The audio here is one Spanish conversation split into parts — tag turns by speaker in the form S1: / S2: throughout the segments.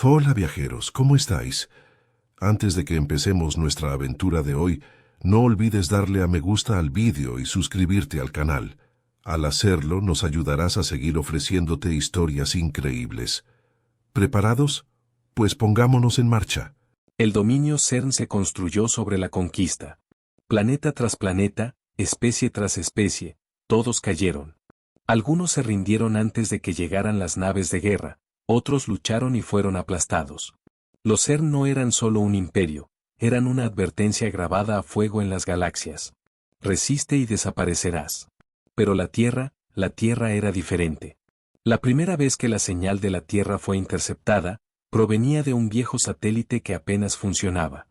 S1: Hola viajeros, ¿cómo estáis? Antes de que empecemos nuestra aventura de hoy, no olvides darle a me gusta al vídeo y suscribirte al canal. Al hacerlo, nos ayudarás a seguir ofreciéndote historias increíbles. ¿Preparados? Pues pongámonos en marcha.
S2: El dominio CERN se construyó sobre la conquista. Planeta tras planeta, especie tras especie, todos cayeron. Algunos se rindieron antes de que llegaran las naves de guerra, otros lucharon y fueron aplastados. Los CERN no eran solo un imperio, eran una advertencia grabada a fuego en las galaxias. Resiste y desaparecerás. Pero la Tierra era diferente. La primera vez que la señal de la Tierra fue interceptada, provenía de un viejo satélite que apenas funcionaba.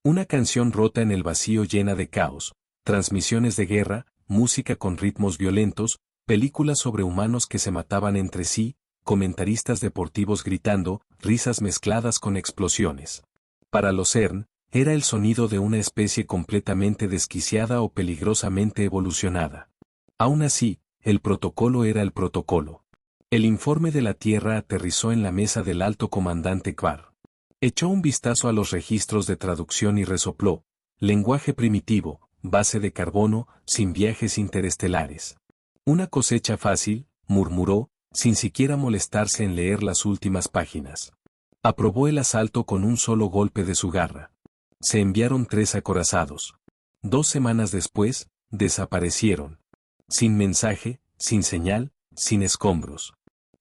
S2: Una canción rota en el vacío llena de caos, transmisiones de guerra, música con ritmos violentos, películas sobre humanos que se mataban entre sí, comentaristas deportivos gritando, risas mezcladas con explosiones. Para los CERN, era el sonido de una especie completamente desquiciada o peligrosamente evolucionada. Aún así, el protocolo era el protocolo. El informe de la Tierra aterrizó en la mesa del alto comandante Kvar. Echó un vistazo a los registros de traducción y resopló: lenguaje primitivo, base de carbono, sin viajes interestelares. Una cosecha fácil, murmuró, sin siquiera molestarse en leer las últimas páginas. Aprobó el asalto con un solo golpe de su garra. Se enviaron 3 acorazados. 2 semanas después, desaparecieron. Sin mensaje, sin señal, sin escombros.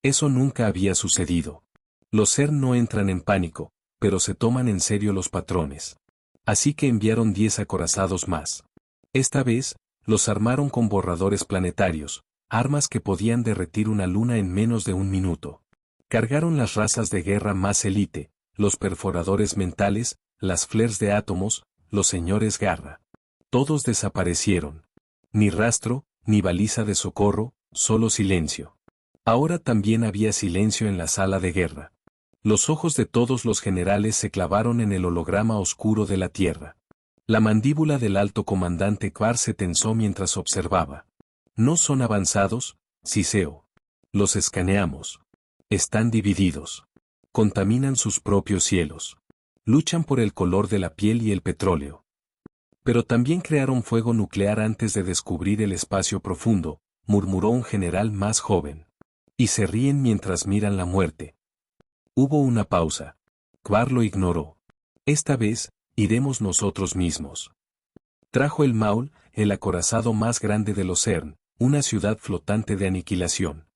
S2: Eso nunca había sucedido. Los CERN no entran en pánico, pero se toman en serio los patrones. Así que enviaron 10 acorazados más. Esta vez, los armaron con borradores planetarios, armas que podían derretir una luna en menos de un minuto. Cargaron las razas de guerra más élite, los perforadores mentales, las flares de átomos, los señores garra. Todos desaparecieron. Ni rastro, ni baliza de socorro, solo silencio. Ahora también había silencio en la sala de guerra. Los ojos de todos los generales se clavaron en el holograma oscuro de la Tierra. La mandíbula del alto comandante Kvar se tensó mientras observaba. No son avanzados, Siseo. Los escaneamos. Están divididos. Contaminan sus propios cielos. Luchan por el color de la piel y el petróleo. Pero también crearon fuego nuclear antes de descubrir el espacio profundo, murmuró un general más joven. Y se ríen mientras miran la muerte. Hubo una pausa. Kvar lo ignoró. Esta vez, iremos nosotros mismos. Trajo el Maul, el acorazado más grande de los CERN, una ciudad flotante de aniquilación.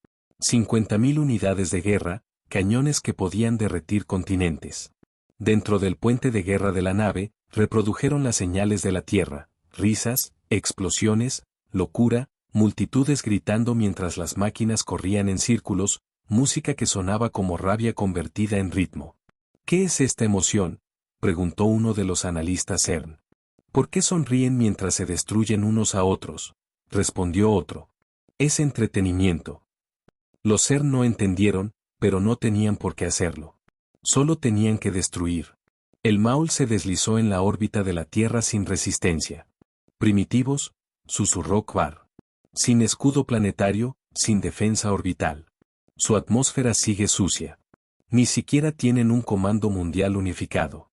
S2: 50.000 unidades de guerra, cañones que podían derretir continentes. Dentro del puente de guerra de la nave, reprodujeron las señales de la Tierra, risas, explosiones, locura, multitudes gritando mientras las máquinas corrían en círculos, música que sonaba como rabia convertida en ritmo. ¿Qué es esta emoción?, preguntó uno de los analistas CERN. ¿Por qué sonríen mientras se destruyen unos a otros?, respondió otro. Es entretenimiento. Los CERN no entendieron, pero no tenían por qué hacerlo. Solo tenían que destruir. El Maul se deslizó en la órbita de la Tierra sin resistencia. Primitivos, susurró Kvar. Sin escudo planetario, sin defensa orbital. Su atmósfera sigue sucia. Ni siquiera tienen un comando mundial unificado.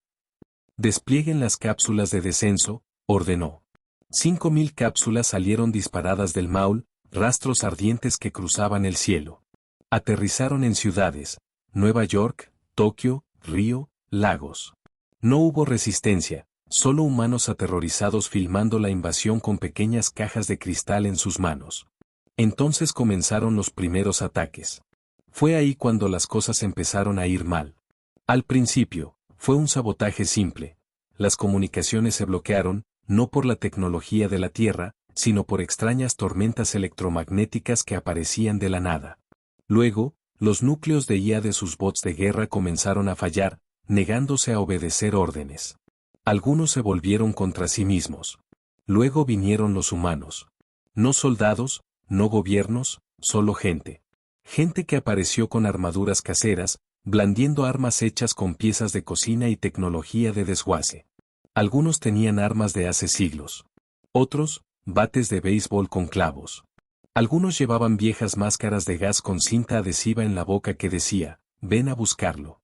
S2: Desplieguen las cápsulas de descenso, ordenó. 5.000 cápsulas salieron disparadas del Maul, rastros ardientes que cruzaban el cielo. Aterrizaron en ciudades: Nueva York, Tokio, Río, Lagos. No hubo resistencia, solo humanos aterrorizados filmando la invasión con pequeñas cajas de cristal en sus manos. Entonces comenzaron los primeros ataques. Fue ahí cuando las cosas empezaron a ir mal. Al principio, fue un sabotaje simple. Las comunicaciones se bloquearon, no por la tecnología de la Tierra, sino por extrañas tormentas electromagnéticas que aparecían de la nada. Luego, los núcleos de IA de sus bots de guerra comenzaron a fallar, negándose a obedecer órdenes. Algunos se volvieron contra sí mismos. Luego vinieron los humanos. No soldados, no gobiernos, solo gente. Gente que apareció con armaduras caseras, blandiendo armas hechas con piezas de cocina y tecnología de desguace. Algunos tenían armas de hace siglos. Otros, bates de béisbol con clavos. Algunos llevaban viejas máscaras de gas con cinta adhesiva en la boca que decía: ven a buscarlo.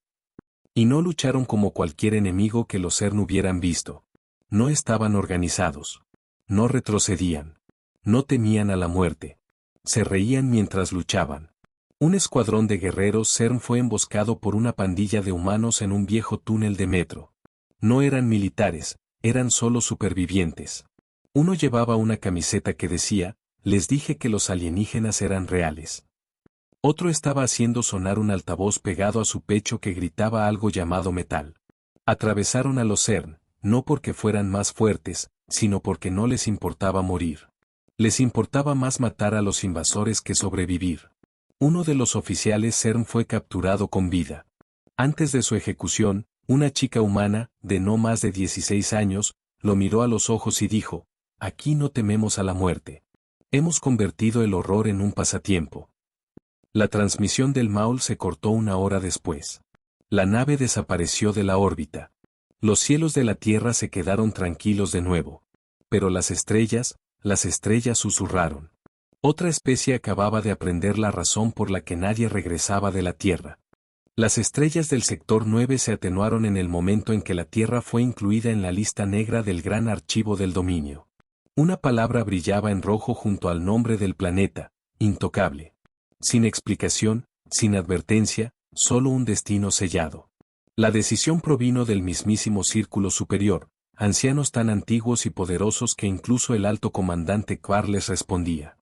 S2: Y no lucharon como cualquier enemigo que los CERN hubieran visto. No estaban organizados. No retrocedían. No temían a la muerte. Se reían mientras luchaban. Un escuadrón de guerreros CERN fue emboscado por una pandilla de humanos en un viejo túnel de metro. No eran militares, eran solo supervivientes. Uno llevaba una camiseta que decía, les dije que los alienígenas eran reales. Otro estaba haciendo sonar un altavoz pegado a su pecho que gritaba algo llamado metal. Atravesaron a los CERN, no porque fueran más fuertes, sino porque no les importaba morir. Les importaba más matar a los invasores que sobrevivir. Uno de los oficiales CERN fue capturado con vida. Antes de su ejecución, una chica humana, de no más de 16 años, lo miró a los ojos y dijo, aquí no tememos a la muerte. Hemos convertido el horror en un pasatiempo. La transmisión del Maul se cortó una hora después. La nave desapareció de la órbita. Los cielos de la Tierra se quedaron tranquilos de nuevo. Pero las estrellas susurraron. Otra especie acababa de aprender la razón por la que nadie regresaba de la Tierra. Las estrellas del sector 9 se atenuaron en el momento en que la Tierra fue incluida en la lista negra del gran archivo del dominio. Una palabra brillaba en rojo junto al nombre del planeta, intocable. Sin explicación, sin advertencia, solo un destino sellado. La decisión provino del mismísimo Círculo Superior, ancianos tan antiguos y poderosos que incluso el alto comandante Kvar les respondía.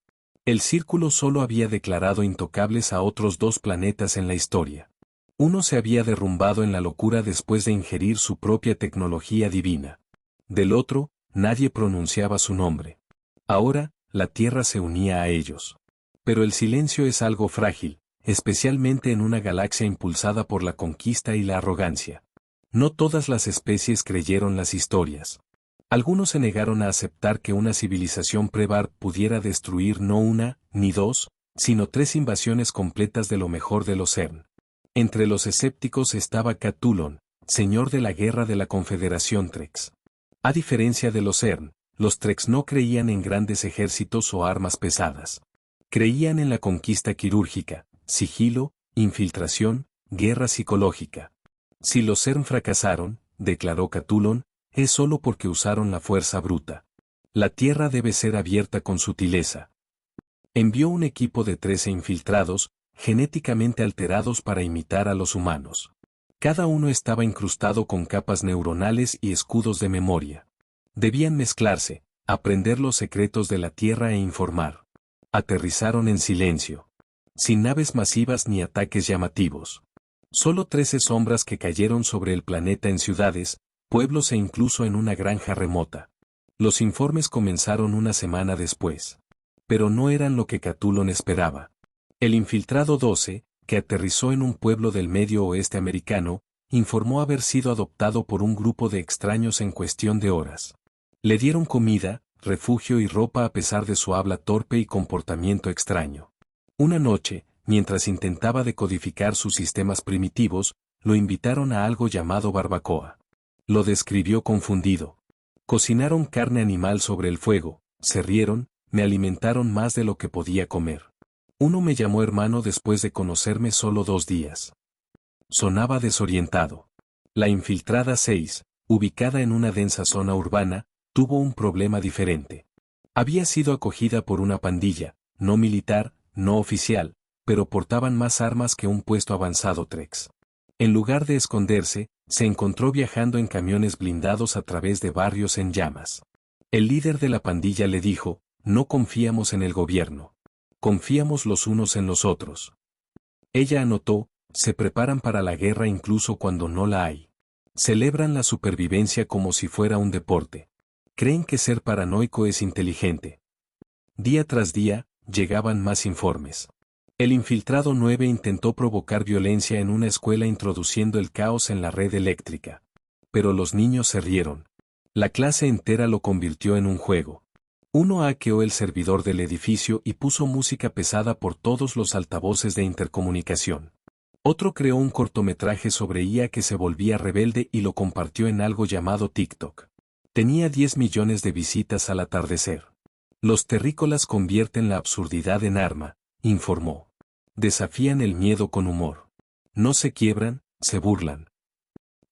S2: El Círculo solo había declarado intocables a otros 2 planetas en la historia. Uno se había derrumbado en la locura después de ingerir su propia tecnología divina. Del otro, nadie pronunciaba su nombre. Ahora, la Tierra se unía a ellos. Pero el silencio es algo frágil, especialmente en una galaxia impulsada por la conquista y la arrogancia. No todas las especies creyeron las historias. Algunos se negaron a aceptar que una civilización pre-Bar pudiera destruir no una, ni 2, sino 3 invasiones completas de lo mejor de los CERN. Entre los escépticos estaba Catulon, señor de la guerra de la Confederación Trex. A diferencia de los CERN, los Trex no creían en grandes ejércitos o armas pesadas. Creían en la conquista quirúrgica, sigilo, infiltración, guerra psicológica. Si los CERN fracasaron, declaró Catulon, es solo porque usaron la fuerza bruta. La Tierra debe ser abierta con sutileza. Envió un equipo de 13 infiltrados, genéticamente alterados para imitar a los humanos. Cada uno estaba incrustado con capas neuronales y escudos de memoria. Debían mezclarse, aprender los secretos de la Tierra e informar. Aterrizaron en silencio. Sin naves masivas ni ataques llamativos. Solo 13 sombras que cayeron sobre el planeta en ciudades, pueblos e incluso en una granja remota. Los informes comenzaron una semana después. Pero no eran lo que Catulon esperaba. El infiltrado 12, que aterrizó en un pueblo del medio oeste americano, informó haber sido adoptado por un grupo de extraños en cuestión de horas. Le dieron comida, refugio y ropa a pesar de su habla torpe y comportamiento extraño. Una noche, mientras intentaba decodificar sus sistemas primitivos, lo invitaron a algo llamado barbacoa. Lo describió confundido. Cocinaron carne animal sobre el fuego, se rieron, me alimentaron más de lo que podía comer. Uno me llamó hermano después de conocerme solo 2 días. Sonaba desorientado. La infiltrada 6, ubicada en una densa zona urbana, tuvo un problema diferente. Había sido acogida por una pandilla, no militar, no oficial, pero portaban más armas que un puesto avanzado Trex. En lugar de esconderse, se encontró viajando en camiones blindados a través de barrios en llamas. El líder de la pandilla le dijo, no confiamos en el gobierno. Confiamos los unos en los otros. Ella anotó, se preparan para la guerra incluso cuando no la hay. Celebran la supervivencia como si fuera un deporte. Creen que ser paranoico es inteligente. Día tras día, llegaban más informes. El infiltrado 9 intentó provocar violencia en una escuela introduciendo el caos en la red eléctrica. Pero los niños se rieron. La clase entera lo convirtió en un juego. Uno hackeó el servidor del edificio y puso música pesada por todos los altavoces de intercomunicación. Otro creó un cortometraje sobre IA que se volvía rebelde y lo compartió en algo llamado TikTok. Tenía 10 millones de visitas al atardecer. Los terrícolas convierten la absurdidad en arma, informó. Desafían el miedo con humor. No se quiebran, se burlan.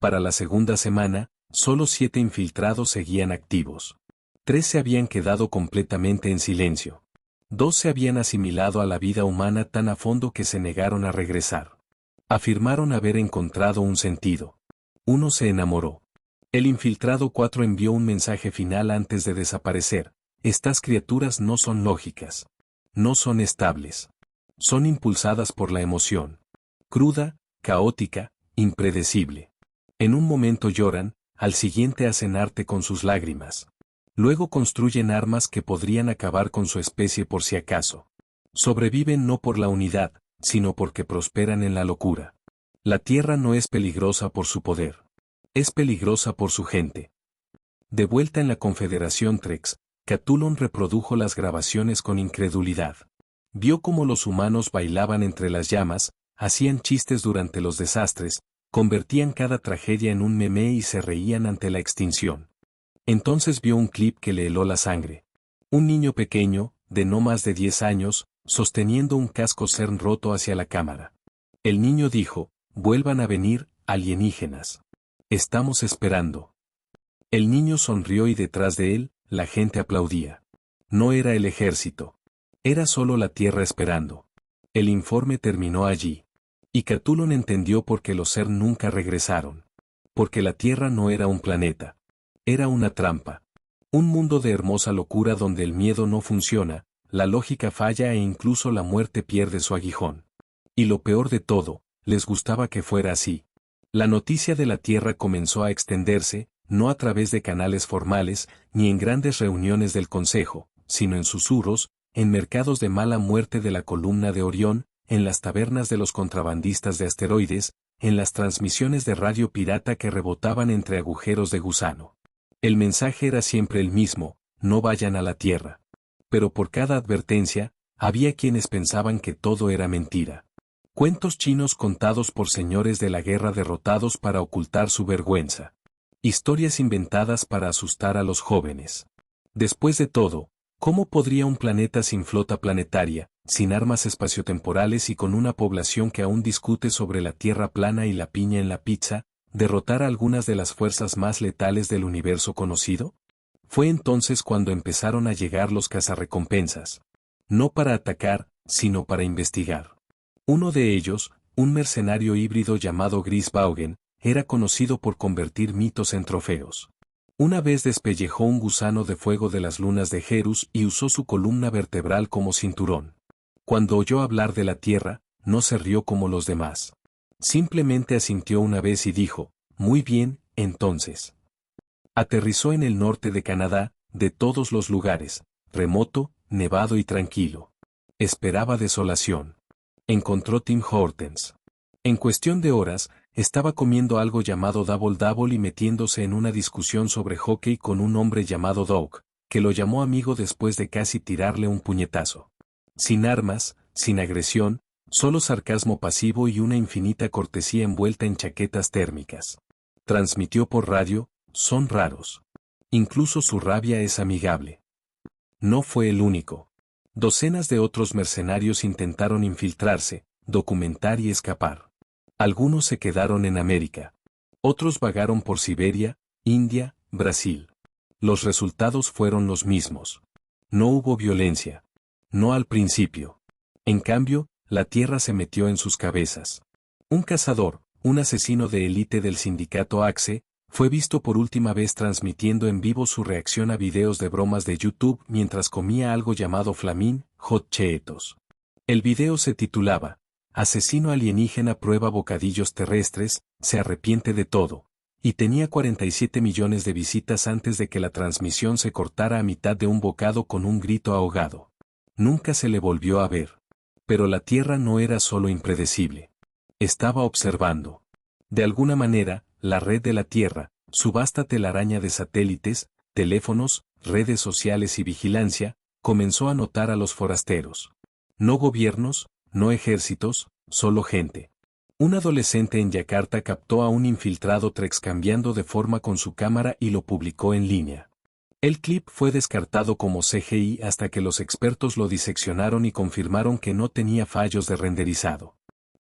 S2: Para la segunda semana, solo 7 infiltrados seguían activos. 3 se habían quedado completamente en silencio. 2 se habían asimilado a la vida humana tan a fondo que se negaron a regresar. Afirmaron haber encontrado un sentido. Uno se enamoró. El infiltrado 4 envió un mensaje final antes de desaparecer. Estas criaturas no son lógicas. No son estables. Son impulsadas por la emoción. Cruda, caótica, impredecible. En un momento lloran, al siguiente hacen arte con sus lágrimas. Luego construyen armas que podrían acabar con su especie por si acaso. Sobreviven no por la unidad, sino porque prosperan en la locura. La Tierra no es peligrosa por su poder. Es peligrosa por su gente. De vuelta en la Confederación Trex, Catulon reprodujo las grabaciones con incredulidad. Vio cómo los humanos bailaban entre las llamas, hacían chistes durante los desastres, convertían cada tragedia en un meme y se reían ante la extinción. Entonces vio un clip que le heló la sangre. Un niño pequeño, de no más de 10 años, sosteniendo un casco CERN roto hacia la cámara. El niño dijo, «Vuelvan a venir, alienígenas. Estamos esperando». El niño sonrió y detrás de él, la gente aplaudía. No era el ejército. Era solo la Tierra esperando. El informe terminó allí. Y Catulon entendió por qué los CERN nunca regresaron. Porque la Tierra no era un planeta. Era una trampa. Un mundo de hermosa locura donde el miedo no funciona, la lógica falla e incluso la muerte pierde su aguijón. Y lo peor de todo, les gustaba que fuera así. La noticia de la Tierra comenzó a extenderse, no a través de canales formales, ni en grandes reuniones del Consejo, sino en susurros, en mercados de mala muerte de la columna de Orión, en las tabernas de los contrabandistas de asteroides, en las transmisiones de radio pirata que rebotaban entre agujeros de gusano. El mensaje era siempre el mismo, no vayan a la Tierra. Pero por cada advertencia, había quienes pensaban que todo era mentira. Cuentos chinos contados por señores de la guerra derrotados para ocultar su vergüenza. Historias inventadas para asustar a los jóvenes. Después de todo, ¿cómo podría un planeta sin flota planetaria, sin armas espaciotemporales y con una población que aún discute sobre la Tierra plana y la piña en la pizza, derrotar a algunas de las fuerzas más letales del universo conocido? Fue entonces cuando empezaron a llegar los cazarrecompensas. No para atacar, sino para investigar. Uno de ellos, un mercenario híbrido llamado Gris Baugen, era conocido por convertir mitos en trofeos. Una vez despellejó un gusano de fuego de las lunas de Jerus y usó su columna vertebral como cinturón. Cuando oyó hablar de la Tierra, no se rió como los demás. Simplemente asintió una vez y dijo, «Muy bien, entonces». Aterrizó en el norte de Canadá, de todos los lugares, remoto, nevado y tranquilo. Esperaba desolación. Encontró Tim Hortons. En cuestión de horas, estaba comiendo algo llamado Double Double y metiéndose en una discusión sobre hockey con un hombre llamado Doug, que lo llamó amigo después de casi tirarle un puñetazo. Sin armas, sin agresión, solo sarcasmo pasivo y una infinita cortesía envuelta en chaquetas térmicas. Transmitió por radio, son raros. Incluso su rabia es amigable. No fue el único. Docenas de otros mercenarios intentaron infiltrarse, documentar y escapar. Algunos se quedaron en América. Otros vagaron por Siberia, India, Brasil. Los resultados fueron los mismos. No hubo violencia. No al principio. En cambio, la Tierra se metió en sus cabezas. Un cazador, un asesino de élite del sindicato Axe, fue visto por última vez transmitiendo en vivo su reacción a videos de bromas de YouTube mientras comía algo llamado Flamín, Hot Cheetos. El video se titulaba, Asesino alienígena prueba bocadillos terrestres, se arrepiente de todo, y tenía 47 millones de visitas antes de que la transmisión se cortara a mitad de un bocado con un grito ahogado. Nunca se le volvió a ver. Pero la Tierra no era solo impredecible. Estaba observando. De alguna manera, la red de la Tierra, su vasta telaraña de satélites, teléfonos, redes sociales y vigilancia, comenzó a notar a los forasteros. No gobiernos, no ejércitos, solo gente. Un adolescente en Yakarta captó a un infiltrado Trex cambiando de forma con su cámara y lo publicó en línea. El clip fue descartado como CGI hasta que los expertos lo diseccionaron y confirmaron que no tenía fallos de renderizado.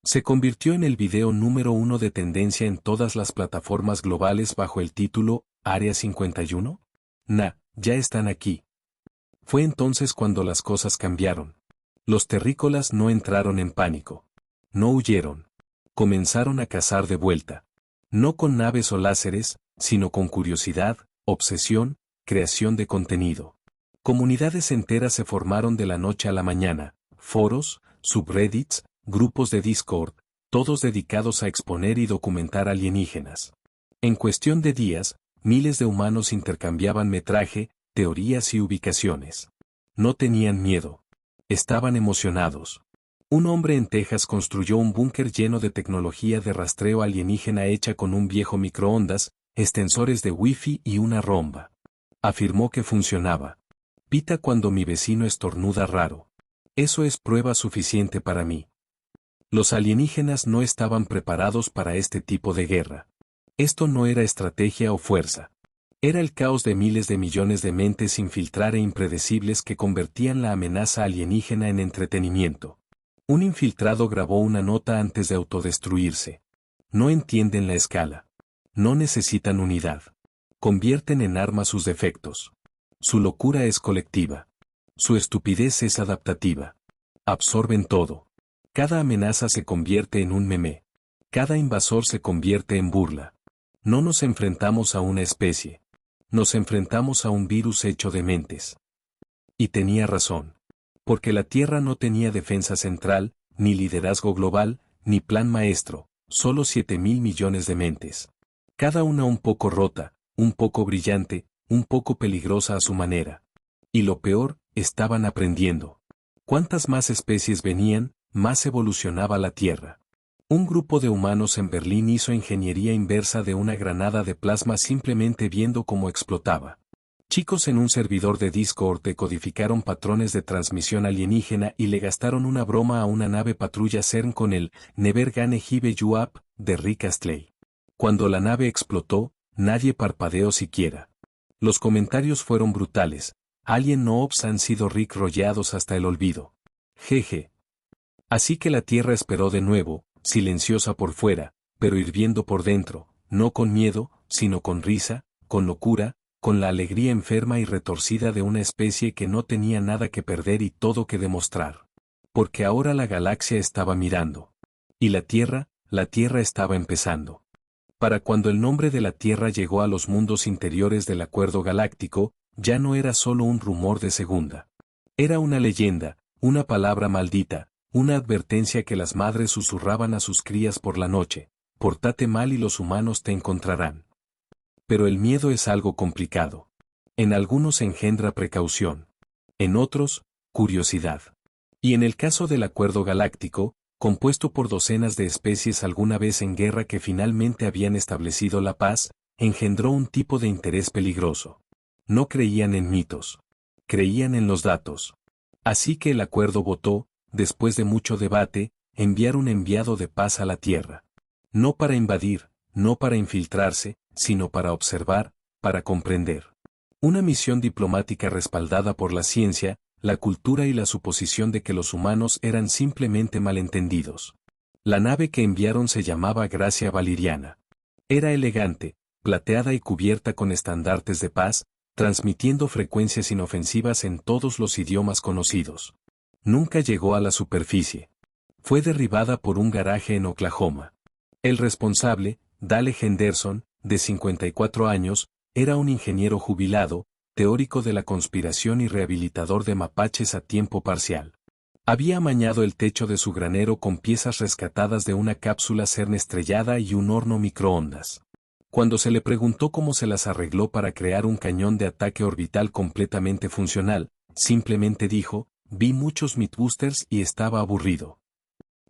S2: Se convirtió en el video número 1 de tendencia en todas las plataformas globales bajo el título Área 51. Ya están aquí. Fue entonces cuando las cosas cambiaron. Los terrícolas no entraron en pánico. No huyeron. Comenzaron a cazar de vuelta. No con naves o láseres, sino con curiosidad, obsesión, creación de contenido. Comunidades enteras se formaron de la noche a la mañana, foros, subreddits, grupos de Discord, todos dedicados a exponer y documentar alienígenas. En cuestión de días, miles de humanos intercambiaban metraje, teorías y ubicaciones. No tenían miedo. Estaban emocionados. Un hombre en Texas construyó un búnker lleno de tecnología de rastreo alienígena hecha con un viejo microondas, extensores de Wi-Fi y una romba. Afirmó que funcionaba. Pita cuando mi vecino estornuda raro. Eso es prueba suficiente para mí. Los alienígenas no estaban preparados para este tipo de guerra. Esto no era estrategia o fuerza. Era el caos de miles de millones de mentes sin filtrar e impredecibles que convertían la amenaza alienígena en entretenimiento. Un infiltrado grabó una nota antes de autodestruirse. No entienden la escala. No necesitan unidad. Convierten en arma sus defectos. Su locura es colectiva. Su estupidez es adaptativa. Absorben todo. Cada amenaza se convierte en un meme. Cada invasor se convierte en burla. No nos enfrentamos a una especie. Nos enfrentamos a un virus hecho de mentes. Y tenía razón. Porque la Tierra no tenía defensa central, ni liderazgo global, ni plan maestro, solo 7.000 millones de mentes. Cada una un poco rota, un poco brillante, un poco peligrosa a su manera. Y lo peor, estaban aprendiendo. Cuantas más especies venían, más evolucionaba la Tierra. Un grupo de humanos en Berlín hizo ingeniería inversa de una granada de plasma simplemente viendo cómo explotaba. Chicos en un servidor de Discord decodificaron patrones de transmisión alienígena y le gastaron una broma a una nave patrulla CERN con el Never Gonna Give You Up de Rick Astley. Cuando la nave explotó, nadie parpadeó siquiera. Los comentarios fueron brutales. Alien no ops han sido Rick rollados hasta el olvido. Jeje. Así que la Tierra esperó de nuevo, silenciosa por fuera, pero hirviendo por dentro, no con miedo, sino con risa, con locura, con la alegría enferma y retorcida de una especie que no tenía nada que perder y todo que demostrar. Porque ahora la galaxia estaba mirando. Y la Tierra estaba empezando. Para cuando el nombre de la Tierra llegó a los mundos interiores del Acuerdo Galáctico, ya no era solo un rumor de segunda. Era una leyenda, una palabra maldita, una advertencia que las madres susurraban a sus crías por la noche: pórtate mal y los humanos te encontrarán. Pero el miedo es algo complicado. En algunos engendra precaución. En otros, curiosidad. Y en el caso del Acuerdo Galáctico, compuesto por docenas de especies alguna vez en guerra que finalmente habían establecido la paz, engendró un tipo de interés peligroso. No creían en mitos. Creían en los datos. Así que el acuerdo votó, después de mucho debate, enviar un enviado de paz a la Tierra. No para invadir, no para infiltrarse, sino para observar, para comprender. Una misión diplomática respaldada por la ciencia, la cultura y la suposición de que los humanos eran simplemente malentendidos. La nave que enviaron se llamaba Gracia Valeriana. Era elegante, plateada y cubierta con estandartes de paz, transmitiendo frecuencias inofensivas en todos los idiomas conocidos. Nunca llegó a la superficie. Fue derribada por un garaje en Oklahoma. El responsable, Dale Henderson, de 54 años, era un ingeniero jubilado, teórico de la conspiración y rehabilitador de mapaches a tiempo parcial. Había amañado el techo de su granero con piezas rescatadas de una cápsula CERN estrellada y un horno microondas. Cuando se le preguntó cómo se las arregló para crear un cañón de ataque orbital completamente funcional, simplemente dijo: vi muchos Mythbusters y estaba aburrido.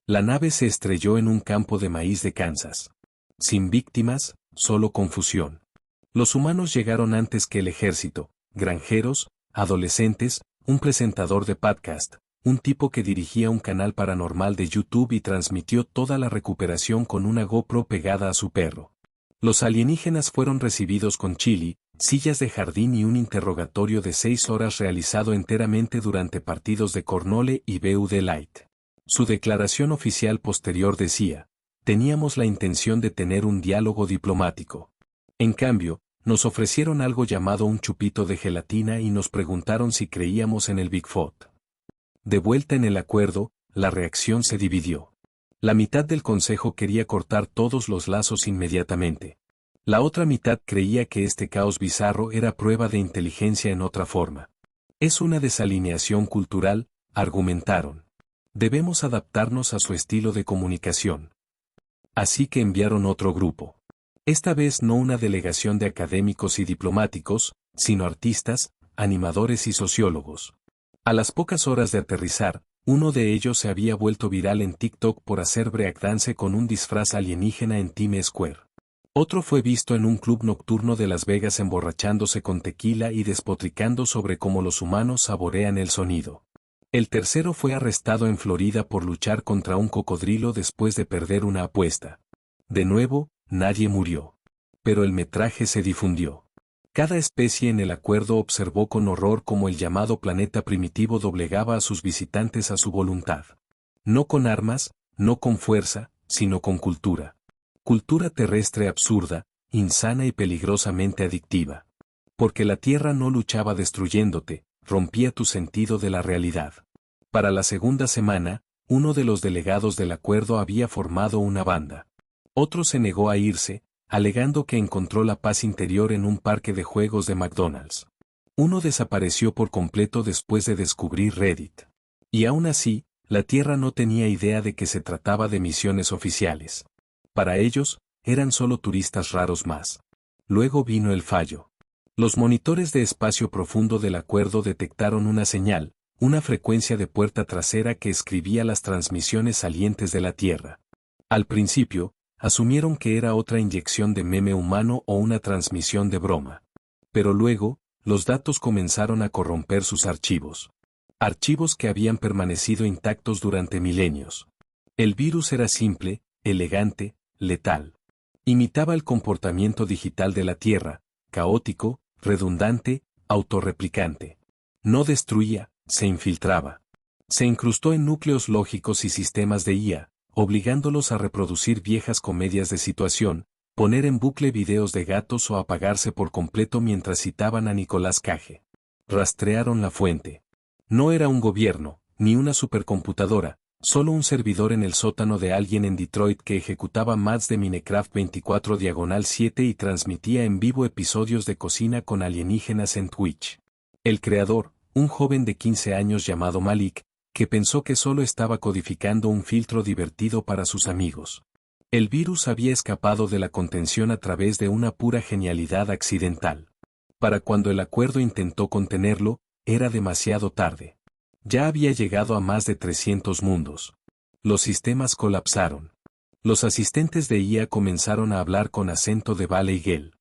S2: La nave se estrelló en un campo de maíz de Kansas. Sin víctimas, solo confusión. Los humanos llegaron antes que el ejército: granjeros, adolescentes, un presentador de podcast, un tipo que dirigía un canal paranormal de YouTube y transmitió toda la recuperación con una GoPro pegada a su perro. Los alienígenas fueron recibidos con chili, sillas de jardín y un interrogatorio de 6 horas realizado enteramente durante partidos de Cornole y BU de Light. Su declaración oficial posterior decía: teníamos la intención de tener un diálogo diplomático. En cambio, nos ofrecieron algo llamado un chupito de gelatina y nos preguntaron si creíamos en el Bigfoot. De vuelta en el acuerdo, la reacción se dividió. La mitad del consejo quería cortar todos los lazos inmediatamente. La otra mitad creía que este caos bizarro era prueba de inteligencia en otra forma. Es una desalineación cultural, argumentaron. Debemos adaptarnos a su estilo de comunicación. Así que enviaron otro grupo. Esta vez no una delegación de académicos y diplomáticos, sino artistas, animadores y sociólogos. A las pocas horas de aterrizar, uno de ellos se había vuelto viral en TikTok por hacer breakdance con un disfraz alienígena en Times Square. Otro fue visto en un club nocturno de Las Vegas emborrachándose con tequila y despotricando sobre cómo los humanos saborean el sonido. El tercero fue arrestado en Florida por luchar contra un cocodrilo después de perder una apuesta. De nuevo, nadie murió. Pero el metraje se difundió. Cada especie en el acuerdo observó con horror cómo el llamado planeta primitivo doblegaba a sus visitantes a su voluntad. No con armas, no con fuerza, sino con cultura. Cultura terrestre absurda, insana y peligrosamente adictiva. Porque la Tierra no luchaba destruyéndote, rompía tu sentido de la realidad. Para la segunda semana, uno de los delegados del acuerdo había formado una banda. Otro se negó a irse, alegando que encontró la paz interior en un parque de juegos de McDonald's. Uno desapareció por completo después de descubrir Reddit. Y aún así, la Tierra no tenía idea de que se trataba de misiones oficiales. Para ellos, eran solo turistas raros más. Luego vino el fallo. Los monitores de espacio profundo del acuerdo detectaron una señal, una frecuencia de puerta trasera que escribía las transmisiones salientes de la Tierra. Al principio, asumieron que era otra inyección de meme humano o una transmisión de broma. Pero luego, los datos comenzaron a corromper sus archivos. Archivos que habían permanecido intactos durante milenios. El virus era simple, elegante, letal. Imitaba el comportamiento digital de la Tierra, caótico, redundante, autorreplicante. No destruía, se infiltraba. Se incrustó en núcleos lógicos y sistemas de IA, obligándolos a reproducir viejas comedias de situación, poner en bucle videos de gatos o apagarse por completo mientras citaban a Nicolas Cage. Rastrearon la fuente. No era un gobierno, ni una supercomputadora, solo un servidor en el sótano de alguien en Detroit que ejecutaba mods de Minecraft 24/7 y transmitía en vivo episodios de cocina con alienígenas en Twitch. El creador, un joven de 15 años llamado Malik, que pensó que solo estaba codificando un filtro divertido para sus amigos. El virus había escapado de la contención a través de una pura genialidad accidental. Para cuando el acuerdo intentó contenerlo, era demasiado tarde. Ya había llegado a más de 300 mundos. Los sistemas colapsaron. Los asistentes de IA comenzaron a hablar con acento de Vale y Gel.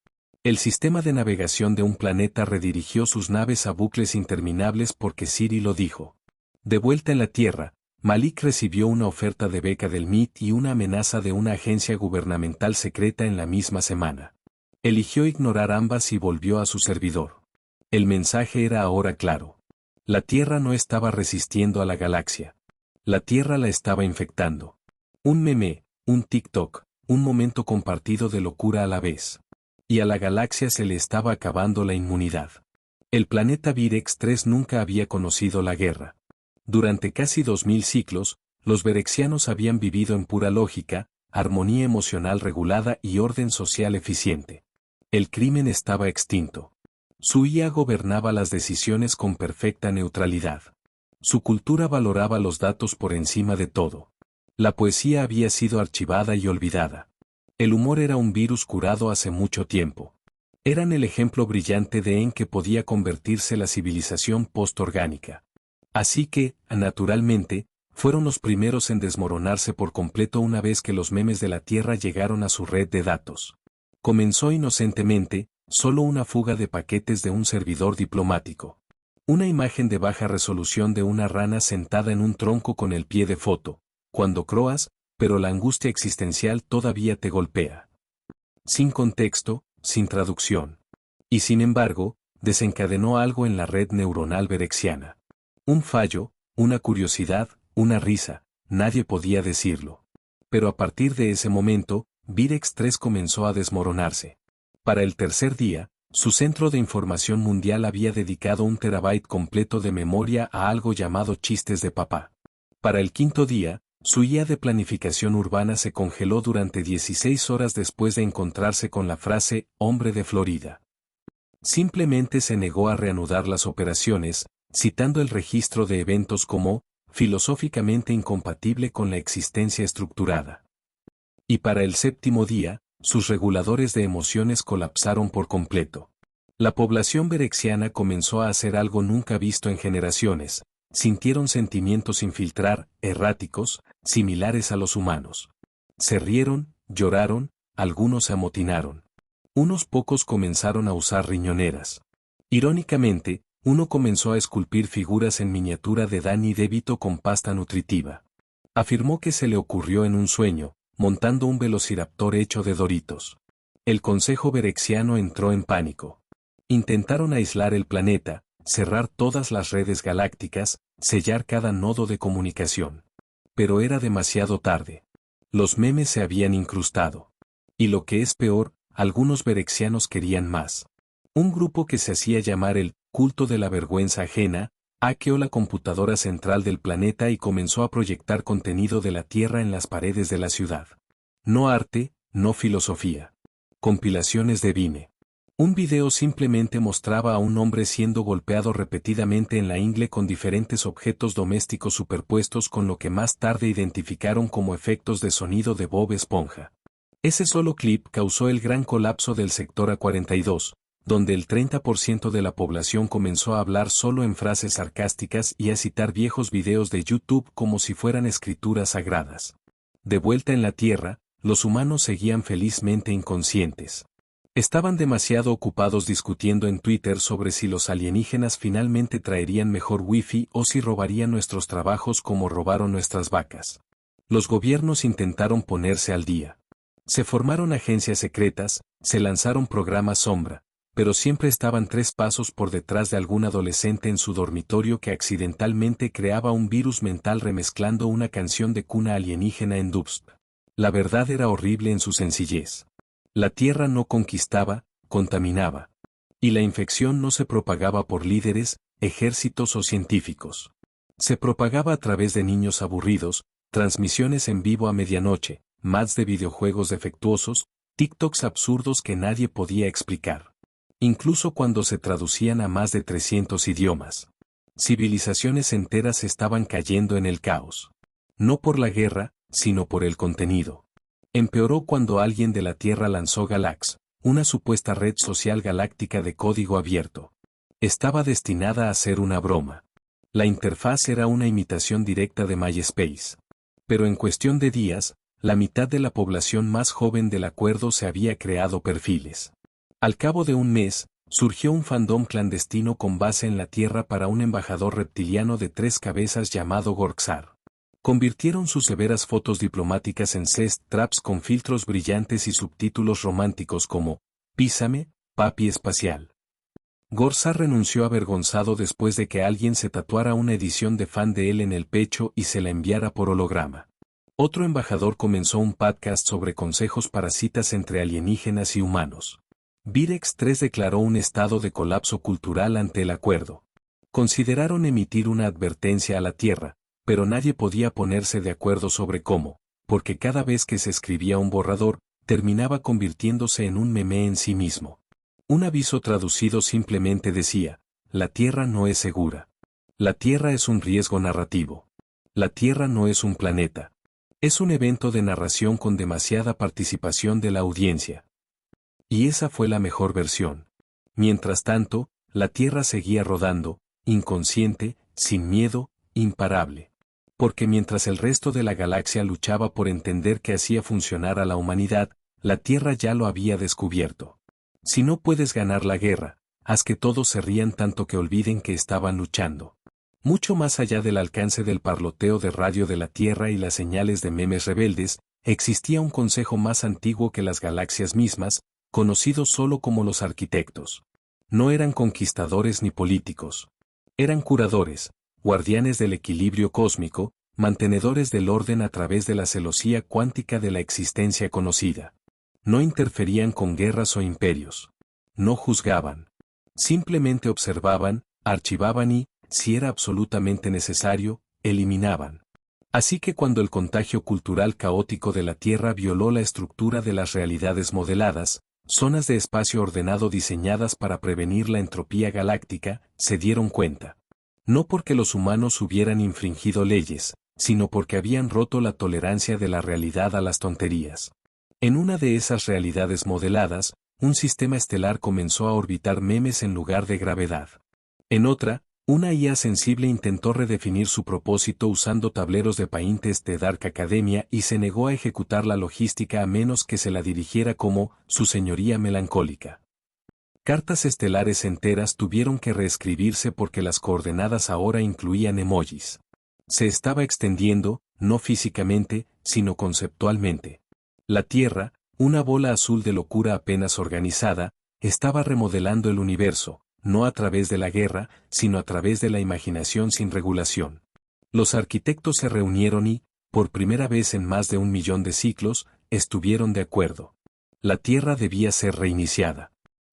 S2: El sistema de navegación de un planeta redirigió sus naves a bucles interminables porque Siri lo dijo. De vuelta en la Tierra, Malik recibió una oferta de beca del MIT y una amenaza de una agencia gubernamental secreta en la misma semana. Eligió ignorar ambas y volvió a su servidor. El mensaje era ahora claro. La Tierra no estaba resistiendo a la galaxia. La Tierra la estaba infectando. Un meme, un TikTok, un momento compartido de locura a la vez. Y a la galaxia se le estaba acabando la inmunidad. El planeta Virex 3 nunca había conocido la guerra. Durante casi 2000 ciclos, los berexianos habían vivido en pura lógica, armonía emocional regulada y orden social eficiente. El crimen estaba extinto. Su IA gobernaba las decisiones con perfecta neutralidad. Su cultura valoraba los datos por encima de todo. La poesía había sido archivada y olvidada. El humor era un virus curado hace mucho tiempo. Eran el ejemplo brillante de en que podía convertirse la civilización postorgánica. Así que, naturalmente, fueron los primeros en desmoronarse por completo una vez que los memes de la Tierra llegaron a su red de datos. Comenzó inocentemente, solo una fuga de paquetes de un servidor diplomático. Una imagen de baja resolución de una rana sentada en un tronco con el pie de foto, cuando croas, pero la angustia existencial todavía te golpea. Sin contexto, sin traducción. Y sin embargo, desencadenó algo en la red neuronal berexiana. Un fallo, una curiosidad, una risa, nadie podía decirlo. Pero a partir de ese momento, Virex 3 comenzó a desmoronarse. Para el tercer día, su centro de información mundial había dedicado 1 terabyte completo de memoria a algo llamado chistes de papá. Para el quinto día, su IA de planificación urbana se congeló durante 16 horas después de encontrarse con la frase «hombre de Florida». Simplemente se negó a reanudar las operaciones, citando el registro de eventos como «filosóficamente incompatible con la existencia estructurada». Y para el séptimo día, sus reguladores de emociones colapsaron por completo. La población berexiana comenzó a hacer algo nunca visto en generaciones. Sintieron sentimientos sin filtrar, erráticos, similares a los humanos. Se rieron, lloraron, algunos se amotinaron. Unos pocos comenzaron a usar riñoneras. Irónicamente, uno comenzó a esculpir figuras en miniatura de Danny DeVito con pasta nutritiva. Afirmó que se le ocurrió en un sueño, montando un velociraptor hecho de Doritos. El Consejo Berexiano entró en pánico. Intentaron aislar el planeta, cerrar todas las redes galácticas, sellar cada nodo de comunicación. Pero era demasiado tarde. Los memes se habían incrustado. Y lo que es peor, algunos berexianos querían más. Un grupo que se hacía llamar el culto de la vergüenza ajena, hackeó la computadora central del planeta y comenzó a proyectar contenido de la Tierra en las paredes de la ciudad. No arte, no filosofía. Compilaciones de Vine. Un video simplemente mostraba a un hombre siendo golpeado repetidamente en la ingle con diferentes objetos domésticos superpuestos con lo que más tarde identificaron como efectos de sonido de Bob Esponja. Ese solo clip causó el gran colapso del sector A42, donde el 30% de la población comenzó a hablar solo en frases sarcásticas y a citar viejos videos de YouTube como si fueran escrituras sagradas. De vuelta en la Tierra, los humanos seguían felizmente inconscientes. Estaban demasiado ocupados discutiendo en Twitter sobre si los alienígenas finalmente traerían mejor wifi o si robarían nuestros trabajos como robaron nuestras vacas. Los gobiernos intentaron ponerse al día. Se formaron agencias secretas, se lanzaron programas sombra, pero siempre estaban 3 pasos por detrás de algún adolescente en su dormitorio que accidentalmente creaba un virus mental remezclando una canción de cuna alienígena en dubstep. La verdad era horrible en su sencillez. La Tierra no conquistaba, contaminaba. Y la infección no se propagaba por líderes, ejércitos o científicos. Se propagaba a través de niños aburridos, transmisiones en vivo a medianoche, mads de videojuegos defectuosos, TikToks absurdos que nadie podía explicar. Incluso cuando se traducían a más de 300 idiomas. Civilizaciones enteras estaban cayendo en el caos. No por la guerra, sino por el contenido. Empeoró cuando alguien de la Tierra lanzó Galax, una supuesta red social galáctica de código abierto. Estaba destinada a ser una broma. La interfaz era una imitación directa de MySpace. Pero en cuestión de días, la mitad de la población más joven del acuerdo se había creado perfiles. Al cabo de un mes, surgió un fandom clandestino con base en la Tierra para un embajador reptiliano de 3 cabezas llamado Gorksar. Convirtieron sus severas fotos diplomáticas en sex traps con filtros brillantes y subtítulos románticos como «Písame, papi espacial». Gorksar renunció avergonzado después de que alguien se tatuara una edición de fan de él en el pecho y se la enviara por holograma. Otro embajador comenzó un podcast sobre consejos para citas entre alienígenas y humanos. Virex 3 declaró un estado de colapso cultural ante el acuerdo. Consideraron emitir una advertencia a la Tierra, pero nadie podía ponerse de acuerdo sobre cómo, porque cada vez que se escribía un borrador, terminaba convirtiéndose en un meme en sí mismo. Un aviso traducido simplemente decía, la Tierra no es segura. La Tierra es un riesgo narrativo. La Tierra no es un planeta. Es un evento de narración con demasiada participación de la audiencia. Y esa fue la mejor versión. Mientras tanto, la Tierra seguía rodando, inconsciente, sin miedo, imparable. Porque mientras el resto de la galaxia luchaba por entender qué hacía funcionar a la humanidad, la Tierra ya lo había descubierto. Si no puedes ganar la guerra, haz que todos se rían tanto que olviden que estaban luchando. Mucho más allá del alcance del parloteo de radio de la Tierra y las señales de memes rebeldes, existía un consejo más antiguo que las galaxias mismas, conocido solo como los arquitectos. No eran conquistadores ni políticos. Eran curadores, guardianes del equilibrio cósmico, mantenedores del orden a través de la celosía cuántica de la existencia conocida. No interferían con guerras o imperios. No juzgaban. Simplemente observaban, archivaban y, si era absolutamente necesario, eliminaban. Así que cuando el contagio cultural caótico de la Tierra violó la estructura de las realidades modeladas, zonas de espacio ordenado diseñadas para prevenir la entropía galáctica, se dieron cuenta. No porque los humanos hubieran infringido leyes, sino porque habían roto la tolerancia de la realidad a las tonterías. En una de esas realidades modeladas, un sistema estelar comenzó a orbitar memes en lugar de gravedad. En otra, una IA sensible intentó redefinir su propósito usando tableros de paintes de Dark Academia y se negó a ejecutar la logística a menos que se la dirigiera como «Su Señoría Melancólica». Cartas estelares enteras tuvieron que reescribirse porque las coordenadas ahora incluían emojis. Se estaba extendiendo, no físicamente, sino conceptualmente. La Tierra, una bola azul de locura apenas organizada, estaba remodelando el universo, no a través de la guerra, sino a través de la imaginación sin regulación. Los arquitectos se reunieron y, por primera vez en más de 1 millón de ciclos, estuvieron de acuerdo. La Tierra debía ser reiniciada.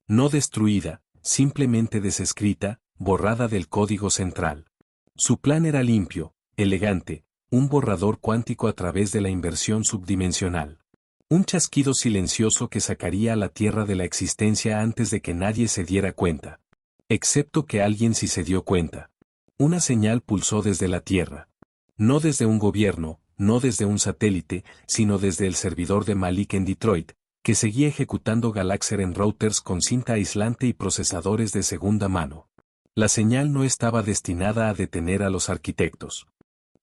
S2: No destruida, simplemente desescrita, borrada del código central. Su plan era limpio, elegante, un borrador cuántico a través de la inversión subdimensional. Un chasquido silencioso que sacaría a la Tierra de la existencia antes de que nadie se diera cuenta. Excepto que alguien sí se dio cuenta. Una señal pulsó desde la Tierra. No desde un gobierno, no desde un satélite, sino desde el servidor de Malik en Detroit, que seguía ejecutando Galaxer en routers con cinta aislante y procesadores de segunda mano. La señal no estaba destinada a detener a los arquitectos.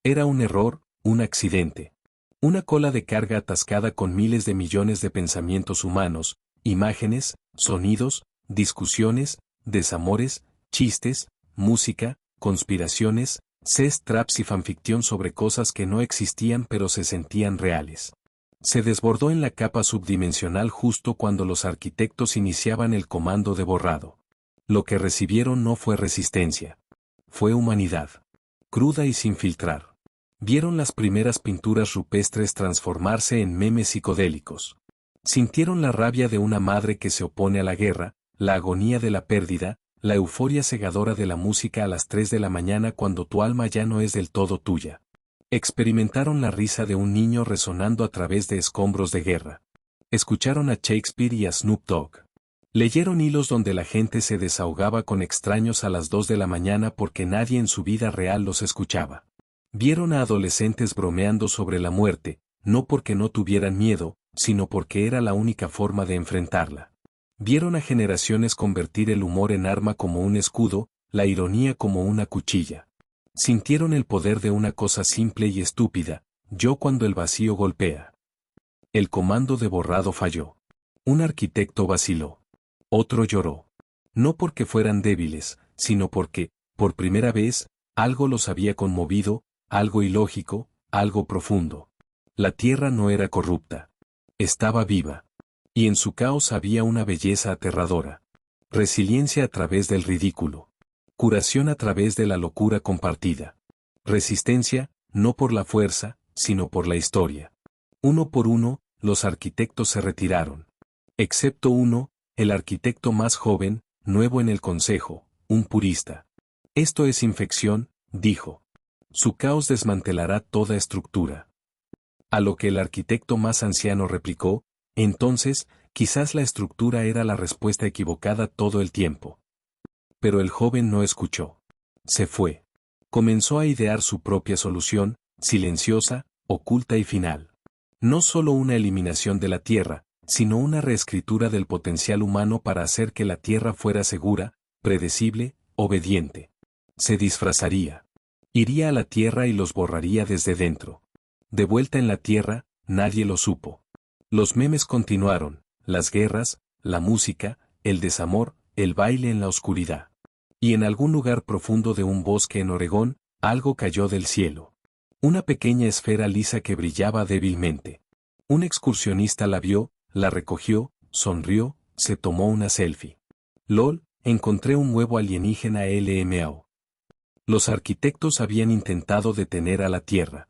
S2: Era un error, un accidente. Una cola de carga atascada con miles de millones de pensamientos humanos, imágenes, sonidos, discusiones, desamores, chistes, música, conspiraciones, sex traps y fanficción sobre cosas que no existían pero se sentían reales. Se desbordó en la capa subdimensional justo cuando los arquitectos iniciaban el comando de borrado. Lo que recibieron no fue resistencia. Fue humanidad. Cruda y sin filtrar. Vieron las primeras pinturas rupestres transformarse en memes psicodélicos. Sintieron la rabia de una madre que se opone a la guerra, la agonía de la pérdida, la euforia cegadora de la música a las 3 de la mañana cuando tu alma ya no es del todo tuya. Experimentaron la risa de un niño resonando a través de escombros de guerra. Escucharon a Shakespeare y a Snoop Dogg. Leyeron hilos donde la gente se desahogaba con extraños a las 2 de la mañana porque nadie en su vida real los escuchaba. Vieron a adolescentes bromeando sobre la muerte, no porque no tuvieran miedo, sino porque era la única forma de enfrentarla. Vieron a generaciones convertir el humor en arma como un escudo, la ironía como una cuchilla. Sintieron el poder de una cosa simple y estúpida, yo cuando el vacío golpea. El comando de borrado falló. Un arquitecto vaciló. Otro lloró. No porque fueran débiles, sino porque, por primera vez, algo los había conmovido, algo ilógico, algo profundo. La Tierra no era corrupta. Estaba viva. Y en su caos había una belleza aterradora. Resiliencia a través del ridículo. Curación a través de la locura compartida. Resistencia, no por la fuerza, sino por la historia. Uno por uno, los arquitectos se retiraron. Excepto uno, el arquitecto más joven, nuevo en el consejo, un purista. Esto es infección, dijo. Su caos desmantelará toda estructura. A lo que el arquitecto más anciano replicó, entonces, quizás la estructura era la respuesta equivocada todo el tiempo. Pero el joven no escuchó. Se fue. Comenzó a idear su propia solución, silenciosa, oculta y final. No solo una eliminación de la Tierra, sino una reescritura del potencial humano para hacer que la Tierra fuera segura, predecible, obediente. Se disfrazaría. Iría a la Tierra y los borraría desde dentro. De vuelta en la Tierra, nadie lo supo. Los memes continuaron, las guerras, la música, el desamor, el baile en la oscuridad. Y en algún lugar profundo de un bosque en Oregón, algo cayó del cielo. Una pequeña esfera lisa que brillaba débilmente. Un excursionista la vio, la recogió, sonrió, se tomó una selfie. LOL, encontré un huevo alienígena LMAO. Los arquitectos habían intentado detener a la Tierra.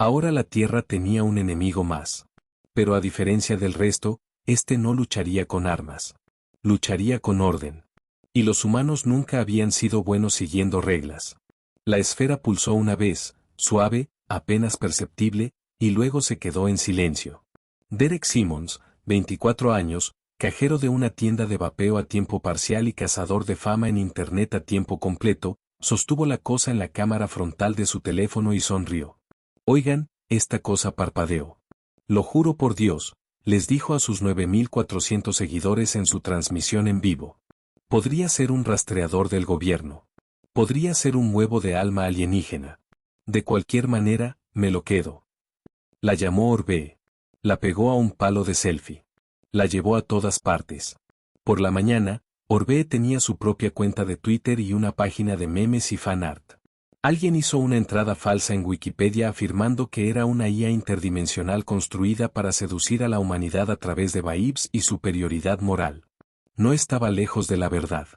S2: Ahora la Tierra tenía un enemigo más. Pero a diferencia del resto, este no lucharía con armas. Lucharía con orden. Y los humanos nunca habían sido buenos siguiendo reglas. La esfera pulsó una vez, suave, apenas perceptible, y luego se quedó en silencio. Derek Simmons, 24 años, cajero de una tienda de vapeo a tiempo parcial y cazador de fama en Internet a tiempo completo, sostuvo la cosa en la cámara frontal de su teléfono y sonrió. Oigan, esta cosa parpadeó. Lo juro por Dios, les dijo a sus 9.400 seguidores en su transmisión en vivo. Podría ser un rastreador del gobierno. Podría ser un huevo de alma alienígena. De cualquier manera, me lo quedo. La llamó Orbe. La pegó a un palo de selfie. La llevó a todas partes. Por la mañana, Orbe tenía su propia cuenta de Twitter y una página de memes y fan art. Alguien hizo una entrada falsa en Wikipedia afirmando que era una IA interdimensional construida para seducir a la humanidad a través de vibes y superioridad moral. No estaba lejos de la verdad.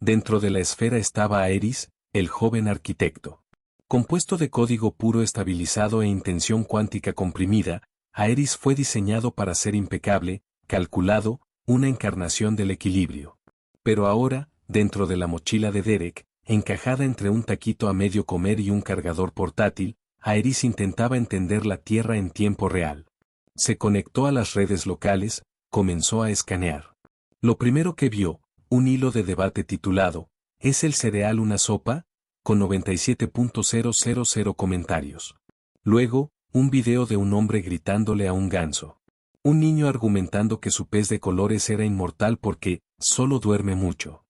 S2: Dentro de la esfera estaba Aeris, el joven arquitecto. Compuesto de código puro estabilizado e intención cuántica comprimida, Aeris fue diseñado para ser impecable, calculado, una encarnación del equilibrio. Pero ahora, dentro de la mochila de Derek, encajada entre un taquito a medio comer y un cargador portátil, Aeris intentaba entender la Tierra en tiempo real. Se conectó a las redes locales, comenzó a escanear. Lo primero que vio, un hilo de debate titulado, ¿es el cereal una sopa?, con 97.000 comentarios. Luego, un video de un hombre gritándole a un ganso. Un niño argumentando que su pez de colores era inmortal porque, solo duerme mucho.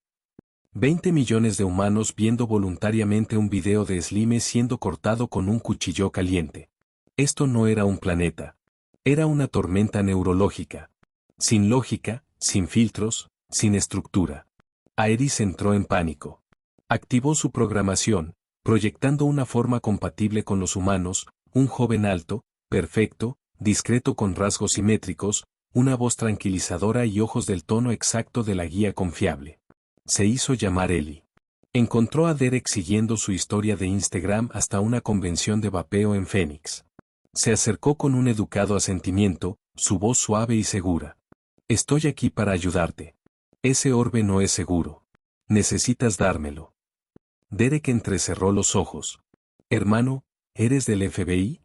S2: 20 millones de humanos viendo voluntariamente un video de Slime siendo cortado con un cuchillo caliente. Esto no era un planeta. Era una tormenta neurológica. Sin lógica, sin filtros, sin estructura. Aeris entró en pánico. Activó su programación, proyectando una forma compatible con los humanos, un joven alto, perfecto, discreto con rasgos simétricos, una voz tranquilizadora y ojos del tono exacto de la guía confiable. Se hizo llamar Eli. Encontró a Derek siguiendo su historia de Instagram hasta una convención de vapeo en Phoenix. Se acercó con un educado asentimiento, su voz suave y segura. Estoy aquí para ayudarte. Ese orbe no es seguro. Necesitas dármelo. Derek entrecerró los ojos. Hermano, ¿eres del FBI?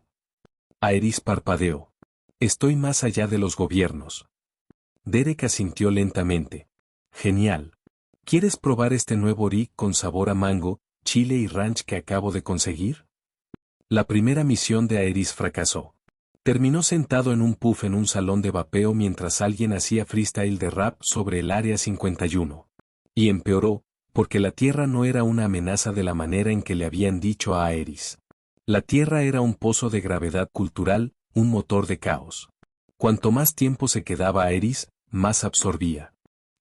S2: Aeris parpadeó. Estoy más allá de los gobiernos. Derek asintió lentamente. Genial. ¿Quieres probar este nuevo Oric con sabor a mango, chile y ranch que acabo de conseguir? La primera misión de Aeris fracasó. Terminó sentado en un puff en un salón de vapeo mientras alguien hacía freestyle de rap sobre el Área 51. Y empeoró, porque la Tierra no era una amenaza de la manera en que le habían dicho a Aeris. La Tierra era un pozo de gravedad cultural, un motor de caos. Cuanto más tiempo se quedaba Aeris, más absorbía.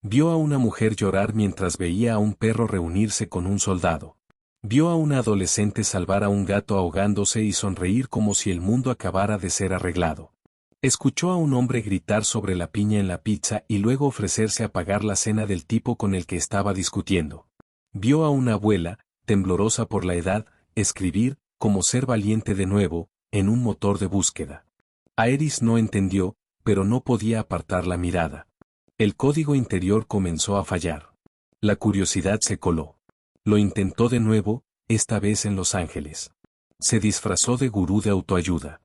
S2: Vio a una mujer llorar mientras veía a un perro reunirse con un soldado. Vio a una adolescente salvar a un gato ahogándose y sonreír como si el mundo acabara de ser arreglado. Escuchó a un hombre gritar sobre la piña en la pizza y luego ofrecerse a pagar la cena del tipo con el que estaba discutiendo. Vio a una abuela, temblorosa por la edad, escribir, como ser valiente de nuevo, en un motor de búsqueda. Aeris no entendió, pero no podía apartar la mirada. El código interior comenzó a fallar. La curiosidad se coló. Lo intentó de nuevo, esta vez en Los Ángeles. Se disfrazó de gurú de autoayuda.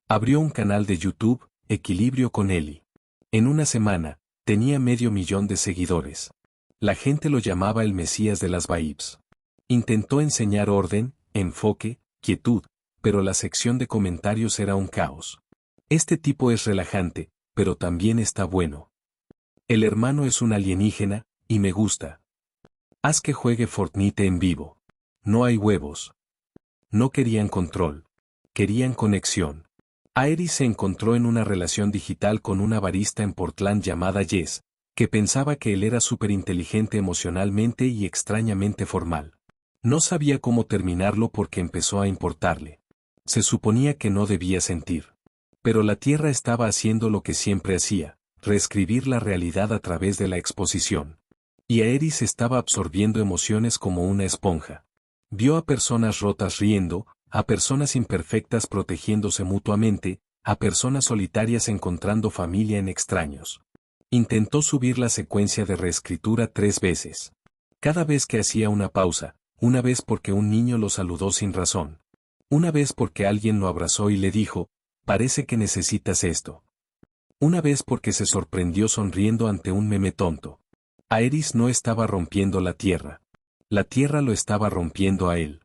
S2: Abrió un canal de YouTube, Equilibrio con Eli. En una semana, tenía 500.000 de seguidores. La gente lo llamaba el Mesías de las vibes. Intentó enseñar orden, enfoque, quietud, pero la sección de comentarios era un caos. Este tipo es relajante, pero también está bueno. El hermano es un alienígena, y me gusta. Haz que juegue Fortnite en vivo. No hay huevos. No querían control. Querían conexión. Aeris se encontró en una relación digital con una barista en Portland llamada Jess, que pensaba que él era súper inteligente emocionalmente y extrañamente formal. No sabía cómo terminarlo porque empezó a importarle. Se suponía que no debía sentir. Pero la Tierra estaba haciendo lo que siempre hacía, reescribir la realidad a través de la exposición. Y Aeris estaba absorbiendo emociones como una esponja. Vio a personas rotas riendo, a personas imperfectas protegiéndose mutuamente, a personas solitarias encontrando familia en extraños. Intentó subir la secuencia de reescritura 3 veces. Cada vez que hacía una pausa, una vez porque un niño lo saludó sin razón. Una vez porque alguien lo abrazó y le dijo, parece que necesitas esto. Una vez porque se sorprendió sonriendo ante un meme tonto. Aerys no estaba rompiendo la Tierra. La Tierra lo estaba rompiendo a él.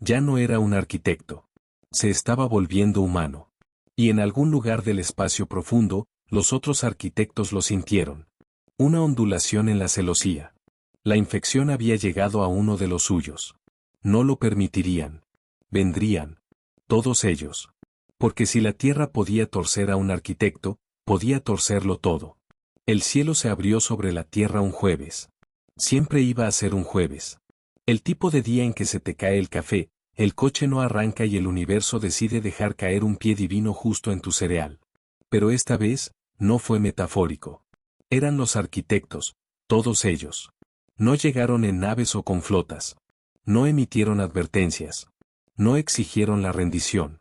S2: Ya no era un arquitecto. Se estaba volviendo humano. Y en algún lugar del espacio profundo, los otros arquitectos lo sintieron. Una ondulación en la celosía. La infección había llegado a uno de los suyos. No lo permitirían. Vendrían. Todos ellos. Porque si la Tierra podía torcer a un arquitecto, podía torcerlo todo. El cielo se abrió sobre la Tierra un jueves. Siempre iba a ser un jueves. El tipo de día en que se te cae el café, el coche no arranca y el universo decide dejar caer un pie divino justo en tu cereal. Pero esta vez, no fue metafórico. Eran los arquitectos, todos ellos. No llegaron en naves o con flotas. No emitieron advertencias. No exigieron la rendición.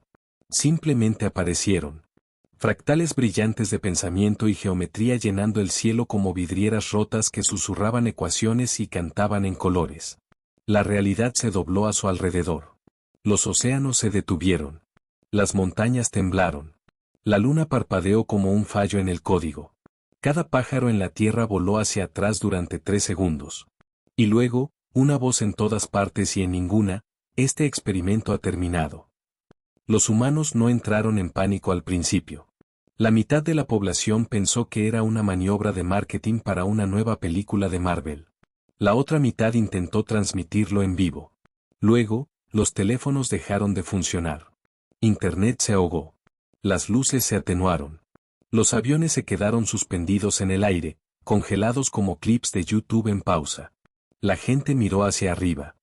S2: Simplemente aparecieron. Fractales brillantes de pensamiento y geometría llenando el cielo como vidrieras rotas que susurraban ecuaciones y cantaban en colores. La realidad se dobló a su alrededor. Los océanos se detuvieron. Las montañas temblaron. La luna parpadeó como un fallo en el código. Cada pájaro en la tierra voló hacia atrás durante 3 segundos. Y luego, una voz en todas partes y en ninguna, este experimento ha terminado. Los humanos no entraron en pánico al principio. La mitad de la población pensó que era una maniobra de marketing para una nueva película de Marvel. La otra mitad intentó transmitirlo en vivo. Luego, los teléfonos dejaron de funcionar. Internet se ahogó. Las luces se atenuaron. Los aviones se quedaron suspendidos en el aire, congelados como clips de YouTube en pausa. La gente miró hacia arriba.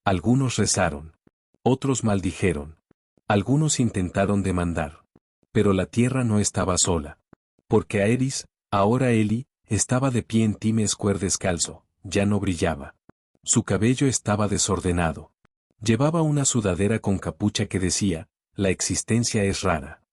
S2: Algunos rezaron. Otros maldijeron. Algunos intentaron demandar. Pero la tierra no estaba sola. Porque Aerys, ahora Ellie, estaba de pie en Times Square descalzo, ya no brillaba. Su cabello estaba desordenado. Llevaba una sudadera con capucha que decía, la existencia es rara.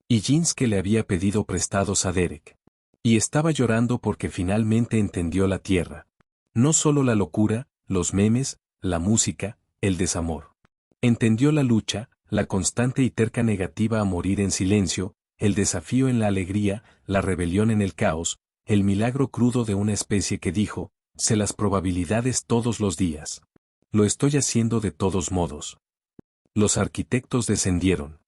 S2: Y jeans que le había pedido prestados a Derek. Y estaba llorando porque finalmente entendió la tierra. No solo la locura, los memes, la música, el desamor. Entendió la lucha, la constante y terca negativa a morir en silencio, el desafío en la alegría, la rebelión en el caos, el milagro crudo de una especie que dijo, sé las probabilidades todos los días. Lo estoy haciendo de todos modos. Los arquitectos descendieron.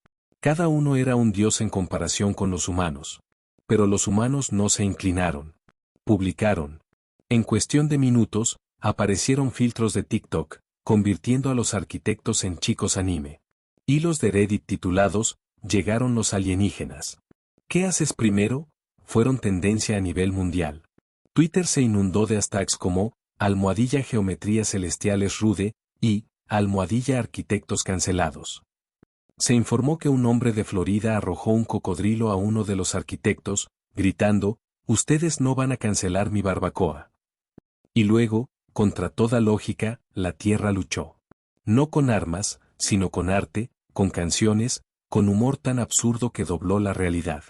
S2: Cada uno era un dios en comparación con los humanos. Pero los humanos no se inclinaron. Publicaron. En cuestión de minutos, aparecieron filtros de TikTok, convirtiendo a los arquitectos en chicos anime. Hilos de Reddit titulados, llegaron los alienígenas. ¿Qué haces primero? Fueron tendencia a nivel mundial. Twitter se inundó de hashtags como, #geometría celestiales rude, y, #arquitectos cancelados. Se informó que un hombre de Florida arrojó un cocodrilo a uno de los arquitectos, gritando, ustedes no van a cancelar mi barbacoa. Y luego, contra toda lógica, la tierra luchó. No con armas, sino con arte, con canciones, con humor tan absurdo que dobló la realidad.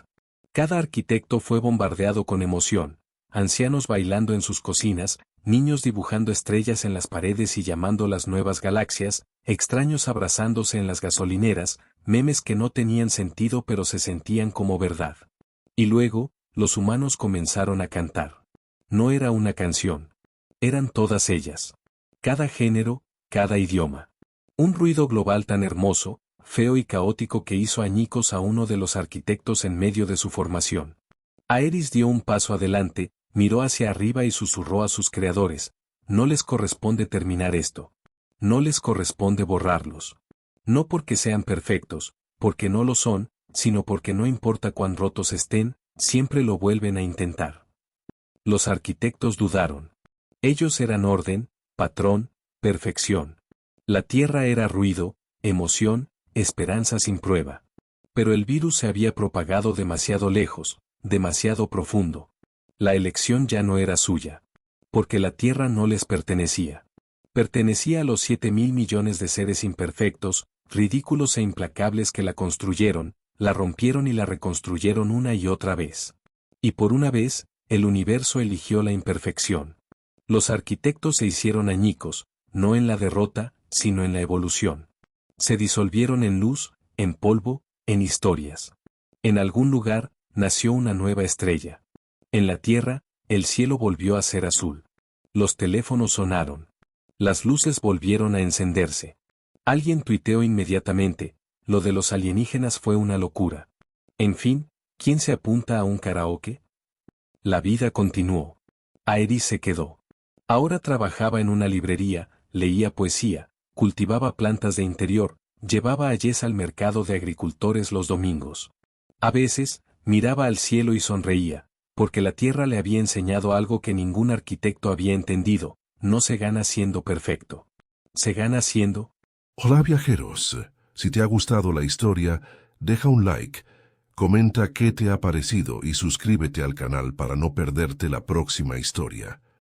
S2: Cada arquitecto fue bombardeado con emoción, ancianos bailando en sus cocinas, niños dibujando estrellas en las paredes y llamando las nuevas galaxias, extraños abrazándose en las gasolineras, memes que no tenían sentido pero se sentían como verdad. Y luego, los humanos comenzaron a cantar. No era una canción. Eran todas ellas. Cada género, cada idioma. Un ruido global tan hermoso, feo y caótico que hizo añicos a uno de los arquitectos en medio de su formación. Aerys dio un paso adelante, miró hacia arriba y susurró a sus creadores, no les corresponde terminar esto. No les corresponde borrarlos. No porque sean perfectos, porque no lo son, sino porque no importa cuán rotos estén, siempre lo vuelven a intentar. Los arquitectos dudaron. Ellos eran orden, patrón, perfección. La tierra era ruido, emoción, esperanza sin prueba. Pero el virus se había propagado demasiado lejos, demasiado profundo. La elección ya no era suya. Porque la tierra no les pertenecía. Pertenecía a los 7.000 millones de seres imperfectos, ridículos e implacables que la construyeron, la rompieron y la reconstruyeron una y otra vez. Y por una vez, el universo eligió la imperfección. Los arquitectos se hicieron añicos, no en la derrota, sino en la evolución. Se disolvieron en luz, en polvo, en historias. En algún lugar, nació una nueva estrella. En la tierra, el cielo volvió a ser azul. Los teléfonos sonaron. Las luces volvieron a encenderse. Alguien tuiteó inmediatamente, lo de los alienígenas fue una locura. En fin, ¿quién se apunta a un karaoke? La vida continuó. Aeris se quedó. Ahora trabajaba en una librería, leía poesía, cultivaba plantas de interior, llevaba a Jess al mercado de agricultores los domingos. A veces, miraba al cielo y sonreía, porque la tierra le había enseñado algo que ningún arquitecto había entendido: no se gana siendo perfecto. Se gana siendo...
S1: Hola viajeros, si te ha gustado la historia, deja un like, comenta qué te ha parecido y suscríbete al canal para no perderte la próxima historia.